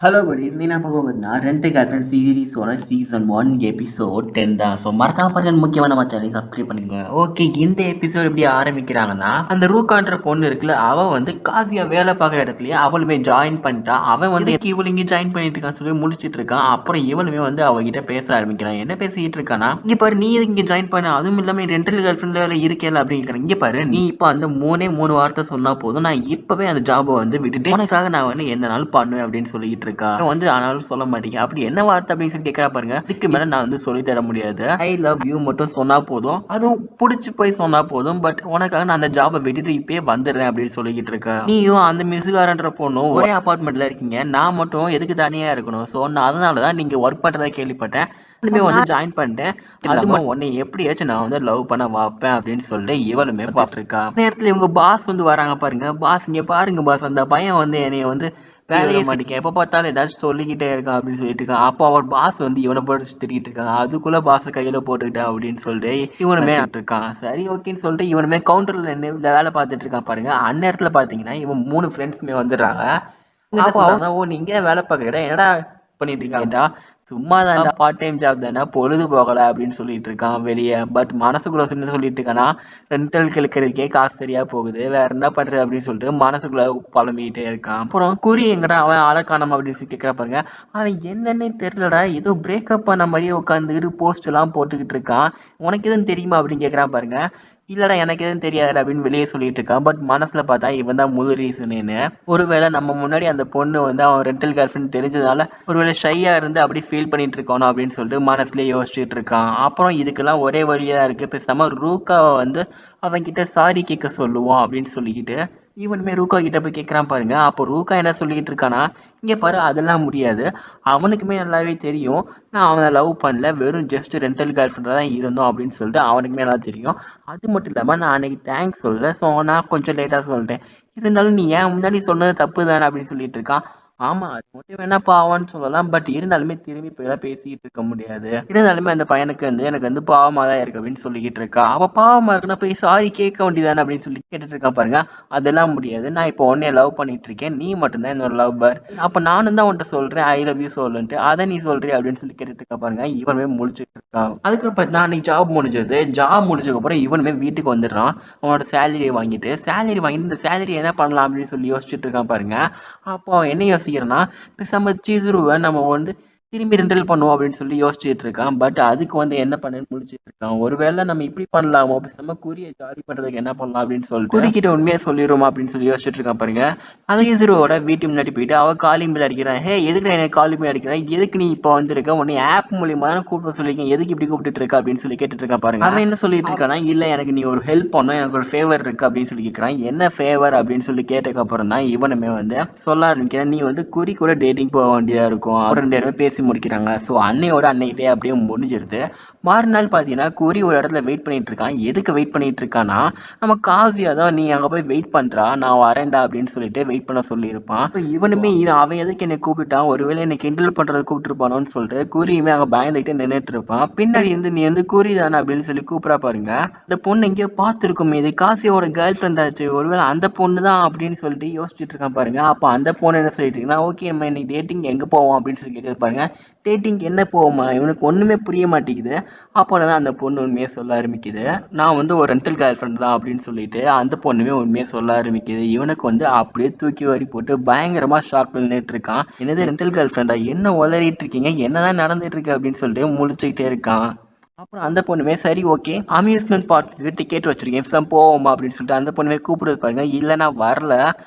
Hello படி நீ என்ன பார்க்க பார்த்தீங்கன்னா ரெண்டு கேரக்டர் சீரீஸோட சீசன் 1 எபிசோட் 10 தான். ஸோ மறக்காம பாருங்க, முக்கியமான நம்ம சேனல் சப்ஸ்கிரைப் பண்ணிக்கோங்க. ஓகே, இந்த எபிசோட் எப்படி ஆரம்பிக்கிறாங்கன்னா, அந்த ரூகான்ற பொண்ணு இருக்குல்ல, அவன் வந்து காசியா வேலை பார்க்குற இடத்துலயே அவளுமே ஜாயின் பண்ணிட்டா. அவன் வந்து இவள் இங்கே ஜாயின் பண்ணிட்டு இருக்கான்னு சொல்லி முடிச்சிட்டு இருக்கான். அப்புறம் இவளுமே வந்து அவகிட்ட பேச ஆரம்பிக்கிறான். என்ன பேசிட்டு இருக்கானா, இங்க பாரு நீ இங்கே ஜாயின் பண்ண, அதுவும் இல்லாம ரெண்டல் கேர்ள் ஃப்ரெண்ட்ல இருக்கேன் அப்படிங்கிற. இங்க பாரு நீ இப்போ அந்த மூணு வார்த்தை சொன்னா போதும், நான் இப்பவே அந்த ஜாபை வந்து விட்டுட்டு உனக்காக நான் வந்து என்ன நாள் பண்ணுவேன் அப்படின்னு சொல்லிட்டு இருக்கா. வந்து ஆனாலும் சொல்ல மாட்டீங்க, அப்படி என்ன வார்த்தை அப்படின்னு சொல்லி கேட்கறா பாருங்க. இதுக்கு மேல நான் வந்து சொல்லி தர முடியாது, ஐ லவ் யூ மட்டும் சொன்னா போதும், அதுவும் புடிச்சு போய் சொன்னா போதும், பட் உனக்காக நான் அந்த ஜாபை விட்டுட்டு இப்பயே வந்துடுறேன் அப்படின்னு சொல்லிக்கிட்டு இருக்கா. நீயும் அந்த மிஸ்காரன்ற பொண்ணும் ஒரே அபார்ட்மெண்ட்ல இருக்கீங்க, நான் மட்டும் எதுக்கு தனியா இருக்கணும்? ஸோ நான் அதனாலதான் நீங்க ஒர்க் பண்றதா கேள்விப்பட்டேன், வந்து ஜாயின் பண்ணிட்டேன். அதுமா உன்னை எப்படியாச்சும் நான் வந்து லவ் பண்ண வைப்பேன் அப்படின்னு சொல்லிட்டு இவளுமே பார்த்துட்டு இருக்கா. நேரத்துல இவங்க பாஸ் வந்து வராங்க பாருங்க. பாஸ் இங்க பாருங்க பாஸ், அந்த பையன் வந்து என்னைய வந்து வேலையே மாட்டேங்க, எப்ப பார்த்தாலும் ஏதாச்சும் சொல்லிக்கிட்டே இருக்கான் அப்படின்னு சொல்லிட்டு இருக்கான். அப்போ அவள் பாஸ் வந்து இவனை போட்டு திட்டிட்டு இருக்காங்க. அதுக்குள்ள பாஸ் கையில போட்டுக்கிட்டா அப்படின்னு சொல்லிட்டு இவனுமே இருக்கான். சரி ஓகேன்னு சொல்லிட்டு இவனுமே கவுண்டர்ல வேலை பார்த்துட்டு இருக்கான் பாருங்க. அந்நேரத்துல பாத்தீங்கன்னா இவன் 3 ஃப்ரெண்ட்ஸுமே வந்துடுறாங்க. ஓ நீங்க வேலை பார்க்கறா, என்னடா பண்ணிட்டு இருக்கா? சும்மா தான், பார்ட் டைம் ஜாப் தானே, பொழுது போகல அப்படின்னு சொல்லிட்டு இருக்கான் வெளியே. பட் மனசுக்குள்ள சொல்லிட்டு இருக்கானா, ரெண்டல் கிழக்கிறதுக்கே காசு சரியா போகுது, வேற என்ன பண்றது அப்படின்னு சொல்லிட்டு மனசுக்குள்ள புலம்பிக்கிட்டே இருக்கான். அப்புறம் குறி எங்கடா, அவன் ஆளை காணாம அப்படின்னு சொல்லி கேட்கறா பாருங்க. அவன் என்னன்னே தெரியலடா, ஏதோ பிரேக்கப் பண்ண மாதிரியே உட்காந்துக்கிட்டு போஸ்ட் எல்லாம் போட்டுக்கிட்டு இருக்கான், உனக்கு எதுவும் தெரியுமா அப்படின்னு கேட்கறான் பாருங்க. இல்லடா எனக்கு எதுவும் தெரியாது அப்படின்னு வெளியே சொல்லிட்டு இருக்கான். பட் மனசுல பார்த்தா இவன் தான் முழு ரீசனு. ஒருவேளை நம்ம முன்னாடி அந்த பொண்ணு வந்து அவன் ரெண்டல் கேர்ள் ஃப்ரெண்ட் தெரிஞ்சதால ஒருவேளை ஷையா இருந்து அப்படி ஃபீல் பண்ணிட்டு இருக்கானோ அப்படின்னு சொல்லிட்டு மனசுலயே யோசிச்சுட்டு இருக்கான். அப்புறம் இதுக்கெல்லாம் ஒரே வழியா இருக்கு, பேசாம ரூகாவை வந்து அவன் கிட்ட சாரி கேட்க சொல்லுவோம் அப்படின்னு சொல்லிக்கிட்டு இவனுமே ரூகா கிட்ட போய் கேட்கறான் பாருங்க. அப்போ ரூகா என்ன சொல்லிட்டு இருக்கானா, இங்க பாரு அதெல்லாம் முடியாது, அவனுக்குமே நல்லாவே தெரியும் நான் அவனை லவ் பண்ணல, வெறும் ஜஸ்ட் ரெண்டல் கேர்ள் ஃப்ரெண்டாக தான் இருந்தோம் அப்படின்னு சொல்லிட்டு அவனுக்குமே நல்லா தெரியும். அது மட்டும் இல்லாமல் நான் அன்னைக்கு தேங்க்ஸ் சொல்லல, ஸோ நான் கொஞ்சம் லேட்டாக சொல்லிட்டேன், இருந்தாலும் நீ ஏன் முன்னாடி சொன்னது தப்பு தானே அப்படின்னு சொல்லிட்டு இருக்கான். ஆமா அது மட்டும் வேணா பாவம்னு சொல்லலாம், பட் இருந்தாலுமே திரும்பி போய் பேசிக்கிட்டு இருக்க முடியாது. இருந்தாலுமே அந்த பையனுக்கு வந்து எனக்கு வந்து பாவமா தான் இருக்கு அப்படின்னு சொல்லிக்கிட்டு இருக்கா. அவ பாவமா இருக்குன்னா போய் சாரி கேட்க வேண்டியதானே அப்படின்னு சொல்லி கேட்டுட்டு இருக்கான் பாருங்க. அதெல்லாம் முடியாது, நான் இப்போ உன்னைய லவ் பண்ணிட்டு இருக்கேன், நீ மட்டும்தான் என்னோட லவ்வர், அப்ப நானும் தான் உன்ட்ட சொல்றேன் ஐ லவ் யூ சொல்லுன்ட்டு, அதை நீ சொல்றியா அப்படின்னு சொல்லி கேட்டுட்டு இருக்கா பாருங்க. இவனுமே முழிச்சுட்டு இருக்கான். அதுக்கப்புறம் பார்த்தீங்கன்னா அன்னைக்கு ஜாப் முடிஞ்சதுக்கு அப்புறம் இவனுமே வீட்டுக்கு வந்துடுறான். அவனோட சேலரியை வாங்கிட்டு இந்த சேலரி என்ன பண்ணலாம் அப்படின்னு சொல்லி யோசிச்சுட்டு இருக்கான் பாருங்க. அப்போ என்ன யோசிக்கிறேன்னா, பேசாம சீசுருவை நம்ம வந்து திரும்பி ரெண்டல் பண்ணுவோம் அப்படின்னு சொல்லி யோசிச்சுட்டு இருக்கான். பட் அதுக்கு வந்து என்ன பண்ணுன்னு முடிச்சிட்டு இருக்கான். ஒருவேளை நம்ம இப்படி பண்ணலாமோ, பேசாம குறியை ஜாலி பண்றதுக்கு என்ன பண்ணலாம் அப்படின்னு சொல்லிட்டு குறிக்கிட்ட உண்மையா சொல்லிடுவோமா அப்படின்னு சொல்லி யோசிச்சுட்டு இருக்கான் பாருங்க. அந்த சீசுருவோட வீட்டு முன்னாடி போயிட்டு அவ காலிங் பெல் அடிக்கிறான். ஹே எதுக்கு எனக்கு காலிங் பெல் அடிக்கிறான், எதுக்கு நீ இப்போ வந்திருக்க, உன்னை ஆப் மூலியமா தான் கூப்பிட சொல்லிருக்கேன், எதுக்கு இப்படி கூப்பிட்டு இருக்க அப்படின்னு சொல்லி கேட்டுட்டு இருக்கா பாருங்க. அவன் என்ன சொல்லிட்டு இருக்கானா, இல்ல எனக்கு நீ ஒரு ஹெல்ப் பண்ணும், எனக்கு ஒரு ஃபேவர் இருக்கு அப்படின்னு சொல்லி கேட்கறான். என்ன ஃபேவர் அப்படின்னு சொல்லி கேட்டதுக்கு அப்புறம் தான் இவனுமே வந்து சொல்ல ஆரம்பிக்கிறேன். நீ வந்து குறி கூட டேட்டிங் போக வேண்டியதா இருக்கும், ஒரு 2 பேருமே பேசி முடிக்கிறாங்க. ஸோ அன்னைக்கிட்டே அப்படியே முடிஞ்சிருது. மறுநாள் பார்த்தீங்கன்னா குறி ஒரு இடத்துல வெயிட் பண்ணிட்டு இருக்கான். எதுக்கு வெயிட் பண்ணிட்டு இருக்கானா, நம்ம காசியா தான் நீ அங்கே போய் வெயிட் பண்றா, நான் வரேன்டா அப்படின்னு சொல்லிட்டு வெயிட் பண்ண சொல்லியிருப்பான். இவனுமே அவன் எதுக்கு என்னை கூப்பிட்டான், ஒருவேளை என்னை கிண்டல் பண்றது கூப்பிட்டுருப்பானோன்னு சொல்லிட்டு குறியுமே அங்கே பயந்துகிட்டு நின்றுட்டு இருப்பான். பின்னாடி இருந்து நீ வந்து குறி தானே அப்படின்னு சொல்லி கூப்பிடா பாருங்க. இந்த பொண்ணு எங்கேயோ பார்த்துருக்குமே, இது காசியோட கேர்ள் ஃப்ரெண்ட் ஆச்சு, ஒருவேளை அந்த பொண்ணு தான் அப்படின்னு சொல்லிட்டு யோசிச்சுட்டு இருக்கான் பாருங்க. அப்போ அந்த பொண்ணு என்ன சொல்லிட்டு இருக்குன்னா, ஓகே நம்ம இன்னைக்கு டேட்டிங் எங்கே போவோம் அப்படின்னு சொல்லி கேட்க பாருங்க. டேட்டிங் என்ன போவோமா, இவனுக்கு ஒன்றுமே புரிய மாட்டேங்குது. அப்போ தான் அந்த பொண்ணு உண்மையை சொல்ல ஆரம்பிக்குது, நான் வந்து ஒரு ரெண்டல் கேர்ள் ஃப்ரெண்ட் தான் அப்படின்னு சொல்லிட்டு அந்த பொண்ணுமே உண்மையை சொல்ல ஆரம்பிக்குது. இவனுக்கு வந்து அப்படியே தூக்கி வாரி போட்டு பயங்கரமா ஷாக் பண்ணிட்டு இருக்கான். என்னது ரெண்டல் கேர்ள் ஃப்ரெண்டா, என்ன உளறிட்டு இருக்கீங்க, என்னதான் நடந்துட்டு இருக்கு அப்படின்னு சொல்லிட்டு முழிச்சுக்கிட்டே இருக்கான். அப்புறம் அந்த பொண்ணுமே சரி ஓகே அம்யூஸ்மெண்ட் பார்க்குக்கு டிக்கெட் வச்சிருக்கேன் போவோமா அப்படின்னு சொல்லிட்டு அந்த பொண்ணுமே கூப்பிடுது பாருங்க. இல்லை நான் வரல,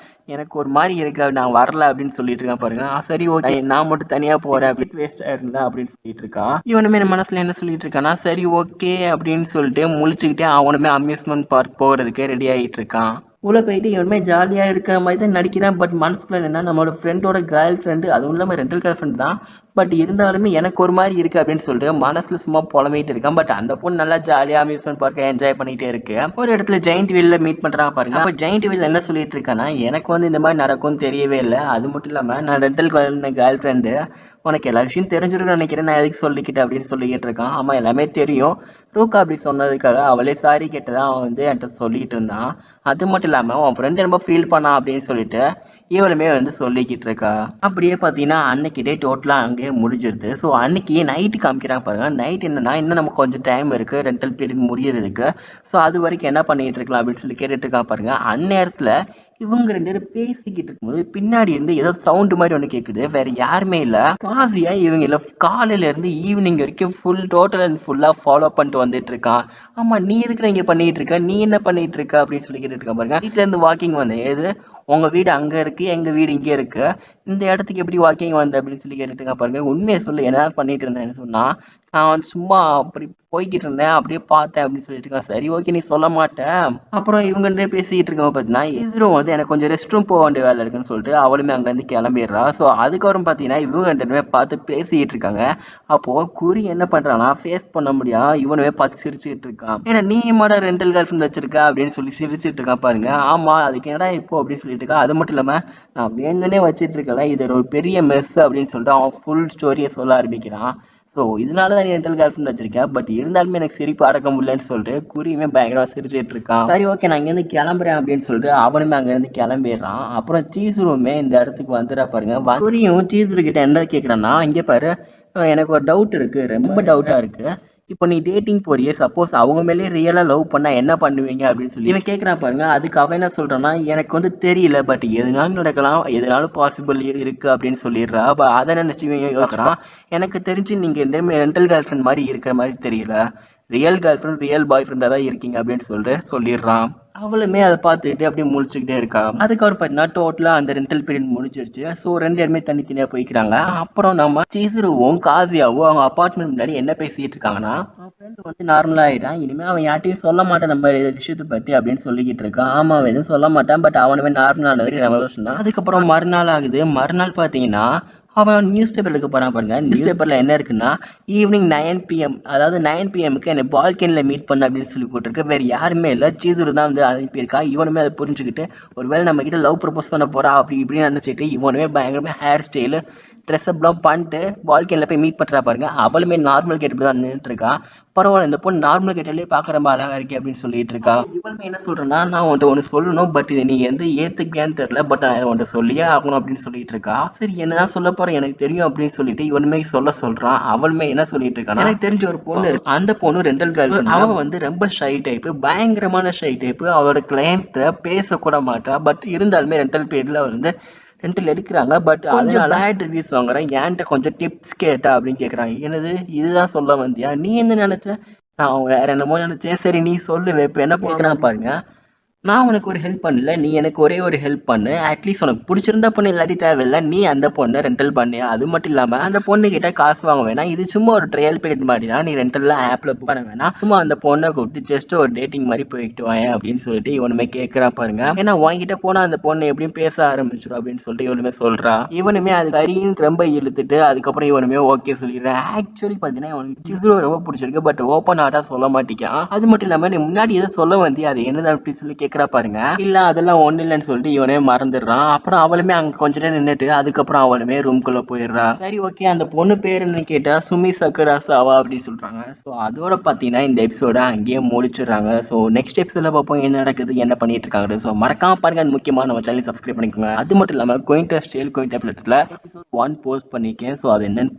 எனக்கு ஒரு மாதிரி இருக்கு, நான் வரல அப்படின்னு சொல்லிட்டு இருக்கான் பாருங்க. சரி ஓகே நான் மட்டும் தனியா போறேன், அப்படின்னு வேஸ்ட் ஆயிருந்தா அப்படின்னு சொல்லிட்டு இருக்கான். இவனுமே மனசுல என்ன சொல்லிட்டு இருக்கானா, சரி ஓகே அப்படின்னு சொல்லிட்டு முழிச்சுக்கிட்டே அவனுமே அம்யூஸ்மெண்ட் பார்க் போறதுக்கு ரெடி ஆகிட்டு இருக்கான். உள்ள போயிட்டு இவனுமே ஜாலியாக இருக்கிற மாதிரி தான் நடிக்கிறான். பட் மனசுக்குள்ள என்ன, நம்மளோட ஃப்ரெண்டோட கேர்ள் ஃப்ரெண்டு, அதுவும் இல்லாமல் ரெண்டல் கேர்ள் ஃப்ரெண்ட் தான், பட் இருந்தாலுமே எனக்கு ஒரு மாதிரி இருக்கு அப்படின்னு சொல்லிட்டு மனசுல சும்மா புலம்பிட்டு இருக்கேன். பட் அந்த பொண்ணு நல்லா ஜாலியா அம்யூஸ்மெண்ட் பார்க்க என்ஜாய் பண்ணிட்டே இருக்கு. ஒரு இடத்துல ஜெயிண்ட் வீல்ல மீட் பண்றாங்க பாருங்க. அப்ப ஜெயிண்ட் வீல் என்ன சொல்லிட்டு இருக்கானா, எனக்கு வந்து இந்த மாதிரி நடக்கும்னு தெரியவே இல்லை. அது மட்டும் இல்லாம நான் ரெண்டல் கேர்ள் ஃப்ரெண்டு, உனக்கு எல்லா விஷயம் தெரிஞ்சிருக்குன்னு நினைக்கிறேன், நான் எதுக்கு சொல்லிக்கிட்டேன் அப்படின்னு சொல்லிக்கிட்டு இருக்கான். ஆமா எல்லாமே தெரியும். ரூக்கா அப்படி சொன்னதுக்காக அவளே சாரி கேட்டதா அவன் வந்து என்கிட்ட சொல்லிட்டு இருந்தான். அது மட்டும் இல்லாம உன் ஃப்ரெண்டு ரொம்ப ஃபீல் பண்ணா அப்படின்னு சொல்லிட்டு இவளுமே வந்து சொல்லிக்கிட்டு இருக்கா. அப்படியே பார்த்தீங்கன்னா அன்னைக்கு டே டோட்டலாக அங்கேயே முடிஞ்சிருது. ஸோ அன்னைக்கு நைட்டு காமிக்கிறாங்க பாருங்க. நைட் என்னன்னா இன்னும் நமக்கு கொஞ்சம் டைம் இருக்கு ரெண்டல் பீரியட் முடியறதுக்கு. ஸோ அது வரைக்கும் என்ன பண்ணிட்டு இருக்கலாம் அப்படின்னு சொல்லி கேட்டுட்டு இருக்கா பாருங்க. அந்நேரத்தில் இவங்க ரெண்டு பேரும் பேசிக்கிட்டு இருக்கும்போது பின்னாடி இருந்து ஏதோ சவுண்ட் மாதிரி ஒன்று கேட்குது. வேற யாருமே இல்லை, காசியா இவங்க இல்லை காலையில இருந்து ஈவினிங் வரைக்கும் டோட்டல் அண்ட் ஃபுல்லா ஃபாலோ பண்ணிட்டு வந்துட்டு இருக்கான். ஆமா நீ எதுக்கு இங்க பண்ணிட்டு இருக்க, நீ என்ன பண்ணிட்டு இருக்க அப்படின்னு சொல்லி கேட்டுட்டு இருக்க பாருங்க. வீட்டுல இருந்து வாக்கிங் வந்தேன். எது உங்க வீடு அங்க இருக்கு, எங்க வீடு இங்கே இருக்கு, இந்த இடத்துக்கு எப்படி வாக்கிங் வந்த அப்படின்னு சொல்லி கேட்டுட்டு இருக்கா பாருங்க. உண்மையை சொல்லு என்ன பண்ணிட்டு இருந்தேன்னு சொன்னா, நான் வந்து சும்மா அப்படி போய்கிட்டு இருந்தேன், அப்படியே பார்த்தேன் அப்படின்னு சொல்லிட்டு இருக்கா. சரி ஓகே நீ சொல்ல மாட்டேன். அப்புறம் இவங்க ரெண்டு பேசிட்டு இருக்கோம் பார்த்தீங்கன்னா, இஸ்ரோ வந்து எனக்கு கொஞ்சம் ரெஸ்ட் ரூம் போக வேண்டிய வேலை இருக்குன்னு சொல்லிட்டு அவளுமே அங்கேருந்து கிளம்பிடுறா. ஸோ அதுக்கப்புறம் பார்த்தீங்கன்னா இவங்க ரெண்டு பேருமே பார்த்து பேசிட்டு இருக்காங்க. அப்போ குறி என்ன பண்றானா, ஃபேஸ் பண்ண முடியாம இவனுமே பார்த்து சிரிச்சுட்டு இருக்கான். ஏன்னா நீ மாட ரெண்டல் கேர்ள் ஃப்ரெண்ட் வச்சிருக்க அப்படின்னு சொல்லி சிரிச்சுட்டு இருக்கான் பாருங்க. ஆமா அதுக்கு என்னடா இப்போ அப்படின்னு சொல்லிட்டு இருக்கா. அது மட்டும் இல்லாம நான் வேணும்னே வச்சிட்டு இருக்கல, இது ஒரு பெரிய மெஸ் அப்படின்னு சொல்லிட்டு அவன் ஃபுல் ஸ்டோரியை சொல்ல ஆரம்பிக்கிறான். ஸோ இதனால தான் நீ ரெண்டல் கேர்ள் ஃப்ரெண்ட் வச்சிருக்கேன், பட் இருந்தாலுமே எனக்கு சிரிப்பு அடக்க முடியலன்னு சொல்லிட்டு குறியுமே பயங்கரமா சிரிச்சுட்டு இருக்கான். சரி ஓகே நான் இங்கேருந்து கிளம்புறேன் அப்படின்னு சொல்லிட்டு அவனுமே அங்கேருந்து கிளம்பிடுறான். அப்புறம் சீசுருமே இந்த இடத்துக்கு வந்துடா பாருங்க. குறியும் சீசுரு கிட்ட என்ன கேட்குறான்னா, இங்கே பாரு எனக்கு ஒரு டவுட் இருக்கு, ரொம்ப டவுட்டா இருக்கு. இப்போ நீ டேட்டிங் போறியே, சப்போஸ் அவங்க மேலே ரியலா லவ் பண்ணா என்ன பண்ணுவீங்க அப்படின்னு சொல்லி இவன் கேட்குறான் பாருங்க. அதுக்கு அவன் என்ன சொல்றான்னா, எனக்கு வந்து தெரியல, பட் எதுனாலும் நடக்கலாம், எதுனாலும் பாசிபிள் இருக்கு அப்படின்னு சொல்லிடுறா. அதை நினைச்சு இவன் யோசிக்கிறான். எனக்கு தெரிஞ்சு நீங்க ரெண்டல் கேர்ள் ஃப்ரெண்ட் மாதிரி இருக்கிற மாதிரி தெரியல, ரியல் கேர்ள் ஃப்ரெண்ட் ரியல் பாய் ஃப்ரெண்டா தான் இருக்கீங்க அப்படின்னு சொல்லிட்டு சொல்லிடுறான். அவளுமே அதை பார்த்துக்கிட்டு அப்படியே முழிச்சுக்கிட்டே இருக்கா. அதுக்கப்புறம் பார்த்தீங்கன்னா டோட்டலா அந்த ரெண்டல் பீரியட் முடிஞ்சிருச்சு. ஸோ ரெண்டு பேருமே தனித்தனியா போய்க்கிறாங்க. அப்புறம் நம்ம சீசுருவும் காசியாவும் அவங்க அப்பார்ட்மெண்ட் முன்னாடி என்ன பேசிட்டு இருக்காங்கன்னா, அவன் ஃப்ரெண்டு வந்து நார்மலா ஆயிட்டான், இனிமே அவன் யார்ட்டையும் சொல்ல மாட்டான் நம்ம விஷயத்தை பத்தி அப்படின்னு சொல்லிக்கிட்டு இருக்கான். ஆமா அவன் எதுவும் சொல்ல மாட்டான், பட் அவனுமே நார்மலானதுக்கு சந்தோஷம் தான். அதுக்கப்புறம் மறுநாள் ஆகுது. மறுநாள் பார்த்தீங்கன்னா அவன் நியூஸ் பேப்பர் எடுக்க போறான் பாருங்க. நியூஸ் பேப்பர்ல என்ன இருக்குன்னா, ஈவினிங் 9 PM, அதாவது 9 PM என்னை பால்கனில மீட் பண்ண அப்படின்னு சொல்லி போட்டிருக்கு. வேற யாருமே இல்லை, சீசுரு தான் வந்து அனுப்பியிருக்கா. இவனுமே அதை புரிஞ்சுக்கிட்டு ஒருவேளை நம்ம கிட்ட லவ் ப்ரப்போஸ் பண்ண போறா அப்படி இப்படின்னு நினைச்சிட்டு இவனுமே பயங்கரமா ஹேர் ஸ்டைலு ட்ரெஸ் அப்லாம் பண்ணிட்டு பால்கனியில் போய் மீட் பண்ணுறா பாருங்க. அவளுமே நார்மல் கேட்டு தான் நின்றுட்டு இருக்கா. பரவாயில்ல இந்த பொண்ணு நார்மல் கேட்டாலே பார்க்குற ரொம்ப அழகா இருக்கே அப்படின்னு சொல்லிட்டு இருக்கா. இவளுமே என்ன சொல்றேன்னா, நான் உன்ட்ட ஒன்று சொல்லணும், பட் இதை நீ எந்த ஏத்துக்கியான்னு தெரியல, பட் நான் உன்ட்ட சொல்லியே ஆகணும் அப்படின்னு சொல்லிட்டு இருக்கா. சரி என்னதான் சொல்ல போறேன் எனக்கு தெரியும் அப்படின்னு சொல்லிட்டு இவனுமே சொல்றான். அவளுமே என்ன சொல்லிட்டு இருக்கான், எனக்கு தெரிஞ்ச ஒரு பொண்ணு இருக்கு, அந்த பொண்ணு ரெண்டல் கேர்ள், அவன் வந்து ரொம்ப ஷை டைப், பயங்கரமான ஷை டைப், அவளோட கிளையண்ட்ட பேசக்கூட மாட்டா. பட் இருந்தாலுமே ரெண்டல் பீரியட்ல வந்து ரெண்டல் எடுக்கிறாங்க. பட் அதனால பேட் ரிவ்யூஸ் வாங்குறேன், என்கிட்ட கொஞ்சம் டிப்ஸ் கேட்டா அப்படின்னு கேட்குறாங்க. என்னது இதுதான் சொல்ல வந்தியா, நீ என்ன நினைச்ச, நான் வேற என்னமோ நினைச்சேன். சரி நீ சொல்லு, இப்போ என்ன கேட்குறான் பாருங்க. நான் உனக்கு ஒரு ஹெல்ப் பண்ணல, நீ எனக்கு ஒரே ஒரு ஹெல்ப் பண்ணு, அட்லீஸ்ட் உனக்கு பிடிச்சிருந்தா பொண்ணு இல்லாட்டி தேவையில்லை, நீ அந்த பொண்ணை ரெண்டல் பண்ணியா. அது மட்டும் இல்லாம அந்த பொண்ணு கிட்ட காசு வாங்க வேணாம், இது சும்மா ஒரு ட்ரையல் பீரியட் மாதிரி தான், நீ ரெண்டல்ல ஆப்ல புக் பண்ண வேணாம், சும்மா அந்த பொண்ணை கூப்பிட்டு ஜஸ்ட் ஒரு டேட்டிங் மாதிரி போயிட்டு வாங்க அப்படின்னு சொல்லிட்டு இவனுமே கேட்கறா பாருங்க. ஏன்னா வாங்கிட்ட போனா அந்த பொண்ணு எப்படியும் பேச ஆரம்பிச்சிடும் அப்படின்னு சொல்லிட்டு இவனுமே சொல்றா. இவனுமே அது சரின்னு ரொம்ப இழுத்துட்டு அதுக்கப்புறம் இவனுமே ஓகே சொல்லிடுறேன். ஆக்சுவலி பாத்தீங்கன்னா இவனுக்கு சிசுரு ரொம்ப பிடிச்சிருக்கு, பட் ஓப்பன் ஆட்டா சொல்ல மாட்டேங்கான். அது மட்டும் இல்லாம நீ முன்னாடி எதை சொல்ல வந்தியா, அது என்னது அப்படின்னு சொல்லி கேட்கறா பாருங்க. இல்ல அதெல்லாம் ஒண்ணு இல்லைன்னு சொல்லிட்டு இவனே மறந்துடுறான். அப்புறம் அவளுமே அங்க கொஞ்ச நேரம் நின்னுட்டு அதுக்கப்புறம் அவளுமே ரூம்குள்ள போயிடுறா. சரி ஓகே அந்த பொண்ணு பேர் என்ன கேட்டா சுமி சக்குராசாவா அப்படின்னு சொல்றாங்க. ஸோ அதோட பாத்தீங்கன்னா இந்த எபிசோட அங்கேயே முடிச்சிடுறாங்க. ஸோ நெக்ஸ்ட் எபிசோட பார்ப்போம் என்ன நடக்குது என்ன பண்ணிட்டு இருக்காங்க. ஸோ மறக்காம பாருங்க, முக்கியமா நம்ம சேனல் சப்ஸ்கிரைப் பண்ணிக்கோங்க. அது மட்டும் இல்லாம கோயிங் டு ஸ்டேல் கோயிங் டேப்லெட்ஸ்ல எபிசோட் 1 போஸ்ட் பண்ணிருக்கேன். ஸோ அது என்னன்னு